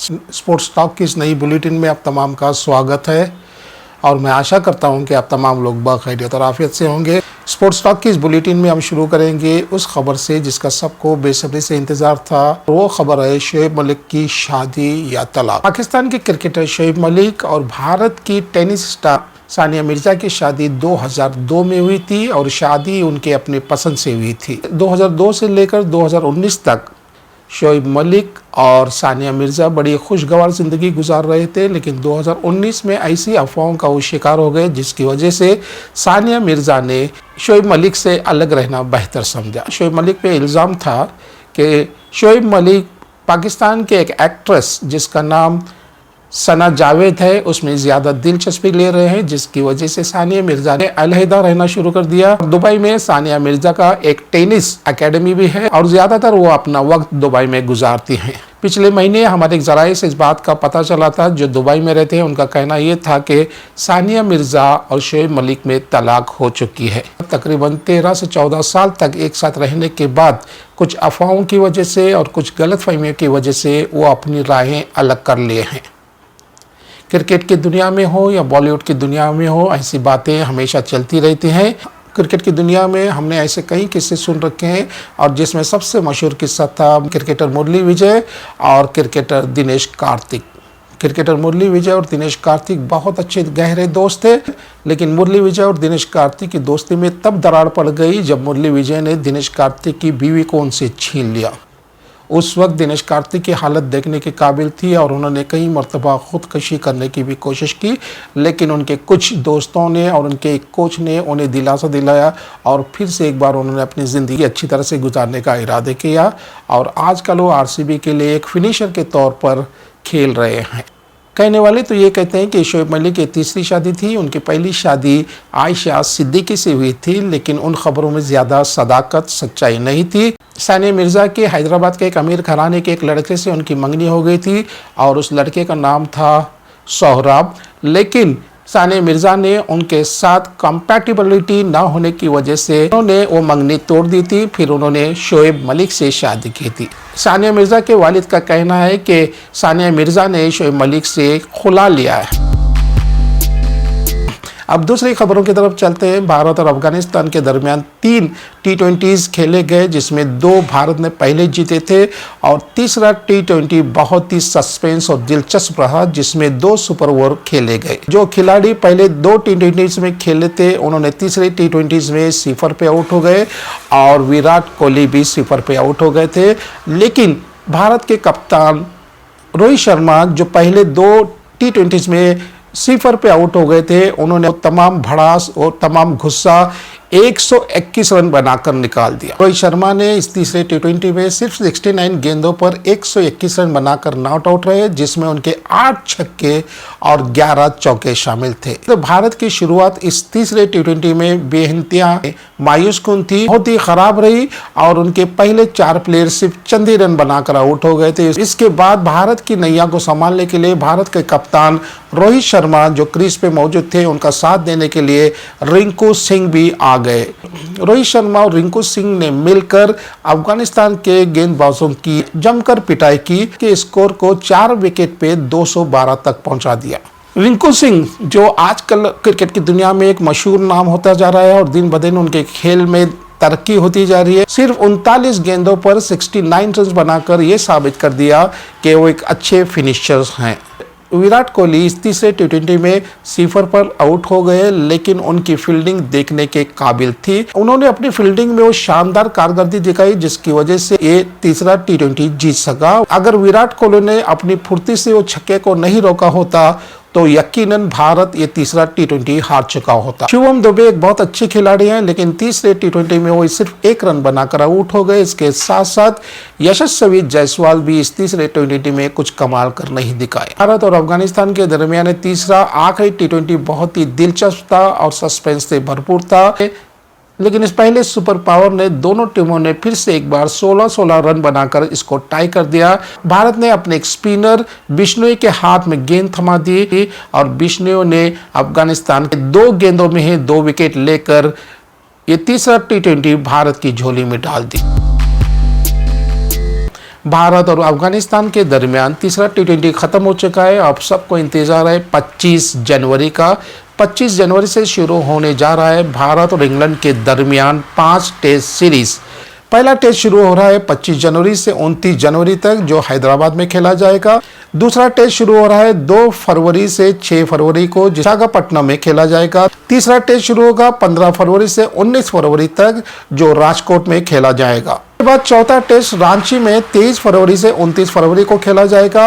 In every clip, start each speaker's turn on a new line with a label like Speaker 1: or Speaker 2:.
Speaker 1: Sports talk की इस नई बुलेटिन में आप तमाम का स्वागत है और मैं आशा करता हूं कि आप तमाम लोग बखैरियत और आफियत से होंगे। स्पोर्ट्स टॉक की इस बुलेटिन में हम शुरू करेंगे उस खबर से जिसका सबको बेसब्री से इंतज़ार था। वो खबर है शोएब मलिक की शादी या तलाक। पाकिस्तान के क्रिकेटर शोएब मलिक और भारत की टेनिस स्टार सानिया मिर्ज़ा की शादी 2002 में हुई थी और शादी उनके अपनी पसंद से हुई थी। 2002 से लेकर 2019 तक शोएब मलिक और सानिया मिर्ज़ा बड़ी खुशगवार ज़िंदगी गुजार रहे थे, लेकिन 2019 में ऐसी अफवाहों का वो शिकार हो गए जिसकी वजह से सानिया मिर्ज़ा ने शोएब मलिक से अलग रहना बेहतर समझा। शोएब मलिक पे इल्ज़ाम था कि शोएब मलिक पाकिस्तान के एक एक्ट्रेस जिसका नाम सना जावेद है उसमें ज़्यादा दिलचस्पी ले रहे हैं, जिसकी वजह से सानिया मिर्ज़ा ने अलहदा रहना शुरू कर दिया। दुबई में सानिया मिर्ज़ा का एक टेनिस एकेडमी भी है और ज़्यादातर वो अपना वक्त दुबई में गुजारती हैं। पिछले महीने हमारे एक ज़राए से इस बात का पता चला था, जो दुबई में रहते हैं उनका कहना ये था कि सानिया मिर्ज़ा और शोएब मलिक में तलाक हो चुकी है। तकरीबन 13 से 14 साल तक एक साथ रहने के बाद कुछ अफवाहों की वजह से और कुछ गलतफहमियों की वजह से वो अपनी राहें अलग कर लिए हैं। क्रिकेट की दुनिया में हो या बॉलीवुड की दुनिया में हो, ऐसी बातें हमेशा चलती रहती हैं। क्रिकेट की दुनिया में हमने ऐसे कई किस्से सुन रखे हैं और जिसमें सबसे मशहूर किस्सा था क्रिकेटर मुरली विजय और क्रिकेटर दिनेश कार्तिक। क्रिकेटर मुरली विजय और दिनेश कार्तिक बहुत अच्छे गहरे दोस्त थे, लेकिन मुरली विजय और दिनेश कार्तिक की दोस्ती में तब दरार पड़ गई जब मुरली विजय ने दिनेश कार्तिक की बीवी को उनसे छीन लिया। उस वक्त दिनेश कार्तिक की हालत देखने के काबिल थी और उन्होंने कई मरतबा खुदकशी करने की भी कोशिश की, लेकिन उनके कुछ दोस्तों ने और उनके एक कोच ने उन्हें दिलासा दिलाया और फिर से एक बार उन्होंने अपनी ज़िंदगी अच्छी तरह से गुजारने का इरादा किया और आजकल वो आरसीबी के लिए एक फिनिशर के तौर पर खेल रहे हैं। कहने वाले तो ये कहते हैं कि शोएब मलिक की तीसरी शादी थी। उनकी पहली शादी आयशा सिद्दीकी से हुई थी, लेकिन उन खबरों में ज़्यादा सदाकत सच्चाई नहीं थी। सानिया मिर्ज़ा के हैदराबाद के एक अमीर घराने के एक लड़के से उनकी मंगनी हो गई थी और उस लड़के का नाम था सोहराब, लेकिन सानिया मिर्ज़ा ने उनके साथ कंपैटिबिलिटी ना होने की वजह से उन्होंने वो मंगनी तोड़ दी थी। फिर उन्होंने शोएब मलिक से शादी की थी। सानिया मिर्ज़ा के वालिद का कहना है कि सानिया मिर्ज़ा ने शोएब मलिक से खुला लिया है। अब दूसरी खबरों की तरफ चलते हैं। भारत और अफगानिस्तान के दरमियान 3 T20s खेले गए, जिसमें 2 भारत ने पहले जीते थे और तीसरा T20 बहुत ही सस्पेंस और दिलचस्प रहा, जिसमें 2 सुपर ओवर खेले गए। जो खिलाड़ी पहले 2 T20s में खेले थे उन्होंने तीसरे T20s में 0 पे आउट हो गए और विराट कोहली भी 0 पे आउट हो गए थे। लेकिन भारत के कप्तान रोहित शर्मा जो पहले 2 T20s में 0 पे आउट हो गए थे, उन्होंने तमाम भड़ास और तमाम गुस्सा 121 रन बनाकर निकाल दिया। रोहित शर्मा ने इस तीसरे T20 में सिर्फ 69 गेंदों पर 121 रन बनाकर नॉट आउट रहे, जिसमें उनके 8 छक्के और 11 चौके शामिल थे। तो भारत की शुरुआत इस तीसरे T20 में बेइंतहा मायूस कुन थी, बहुत ही खराब रही और उनके पहले 4 प्लेयर सिर्फ चंद ही रन बनाकर आउट हो गए थे। इसके बाद भारत की नैया को संभालने के लिए भारत के कप्तान रोहित शर्मा जो क्रीज पे मौजूद थे, उनका साथ देने के लिए रिंकू सिंह भी आ गए। रोहित शर्मा और रिंकू सिंह ने मिलकर अफगानिस्तान के गेंदबाजों की जमकर पिटाई की कि स्कोर को 4 विकेट पे 212 तक पहुंचा दिया। रिंकू सिंह जो आजकल क्रिकेट की दुनिया में एक मशहूर नाम होता जा रहा है और दिन ब दिन उनके खेल में तरक्की होती जा रही है, सिर्फ 39 गेंदों पर 69 रन बनाकर ये साबित कर दिया कि वो एक अच्छे फिनिशर्स हैं। विराट कोहली इस तीसरे T20 में 0 पर आउट हो गए, लेकिन उनकी फील्डिंग देखने के काबिल थी। उन्होंने अपनी फील्डिंग में वो शानदार कारकर्दगी दिखाई जिसकी वजह से ये तीसरा T20 जीत सका। अगर विराट कोहली ने अपनी फुर्ती से वो छक्के को नहीं रोका होता तो यकीनन भारत ये तीसरा T20 हार चुका होता। शिवम दुबे एक बहुत अच्छे खिलाड़ी हैं, लेकिन तीसरे T20 में वो सिर्फ 1 रन बनाकर आउट हो गए। इसके साथ साथ यशस्वी जायसवाल भी इस तीसरे T20 में कुछ कमाल कर नहीं दिखाए। भारत और अफगानिस्तान के दरमियान तीसरा आखिरी T20 बहुत ही दिलचस्प था और सस्पेंस से भरपूर था, लेकिन इस पहले सुपर पावर ने दोनों टीमों ने फिर से एक बार 16-16 रन बनाकर इसको टाई कर दिया। भारत ने अपने एक स्पिनर बिश्नोई के हाथ में गेंद थमा दी और बिश्नोई ने अफगानिस्तान के 2 गेंदों में ही 2 विकेट लेकर ये तीसरा T20 भारत की झोली में डाल दी। भारत और अफगानिस्तान के दरमियान तीसरा T20 खत्म हो चुका है। अब सबको इंतजार है 25 जनवरी का। 25 जनवरी से शुरू होने जा रहा है भारत और इंग्लैंड के दरमियान 5 टेस्ट सीरीज। पहला टेस्ट शुरू हो रहा है 25 जनवरी से 29 जनवरी तक, जो हैदराबाद में खेला जाएगा। दूसरा टेस्ट शुरू हो रहा है 2 फरवरी से 6 फरवरी को विशाखापट्टनम में खेला जाएगा। तीसरा टेस्ट शुरू होगा 15 फरवरी से 19 फरवरी तक, जो राजकोट में खेला जाएगा। उसके बाद चौथा टेस्ट रांची में 23 फरवरी से 29 फरवरी को खेला जाएगा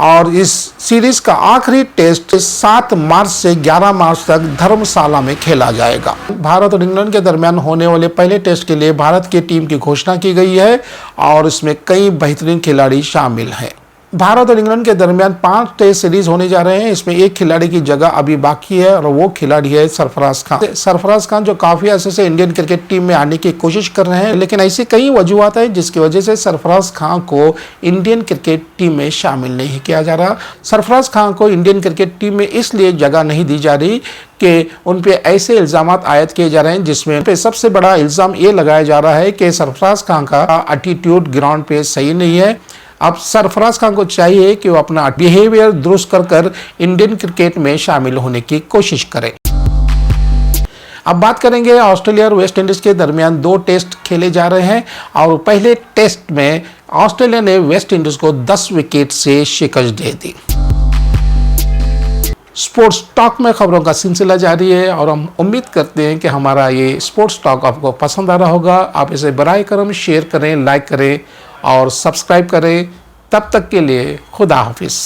Speaker 1: और इस सीरीज का आखिरी टेस्ट 7 मार्च से 11 मार्च तक धर्मशाला में खेला जाएगा। भारत और इंग्लैंड के दरमियान होने वाले पहले टेस्ट के लिए भारत की टीम की घोषणा की गई है और इसमें कई बेहतरीन खिलाड़ी शामिल हैं। भारत और इंग्लैंड के दरमियान 5 टेस्ट सीरीज होने जा रहे हैं। इसमें एक खिलाड़ी की जगह अभी बाकी है और वो खिलाड़ी है सरफराज खान। सरफराज खान जो काफी अर्से से इंडियन क्रिकेट टीम में आने की कोशिश कर रहे हैं, लेकिन ऐसी कई वजूहत है जिसकी वजह से सरफराज खान को इंडियन क्रिकेट टीम में शामिल नहीं किया जा रहा। सरफराज खान को इंडियन क्रिकेट टीम में इसलिए जगह नहीं दी जा रही कि उन पे ऐसे इल्जाम आयद किए जा रहे हैं जिसमें पे सबसे बड़ा इल्जाम ये लगाया जा रहा है कि सरफराज खान का एटीट्यूड ग्राउंड पे सही नहीं है। अब सरफराज खान को चाहिए कि वो अपना बिहेवियर दुरुस्त कर इंडियन क्रिकेट में शामिल होने की कोशिश करें। अब बात करेंगे ऑस्ट्रेलिया और वेस्ट इंडीज के दरमियान 2 टेस्ट खेले जा रहे हैं और पहले टेस्ट में ऑस्ट्रेलिया ने वेस्ट इंडीज को 10 विकेट से शिकस्त दे दी। स्पोर्ट्स टॉक में खबरों का सिलसिला जारी है और हम उम्मीद करते हैं कि हमारा ये स्पोर्ट्स टॉक आपको पसंद आ रहा होगा। आप इसे बराए करम शेयर करें, लाइक करें और सब्सक्राइब करें। तब तक के लिए खुदा हाफिज़।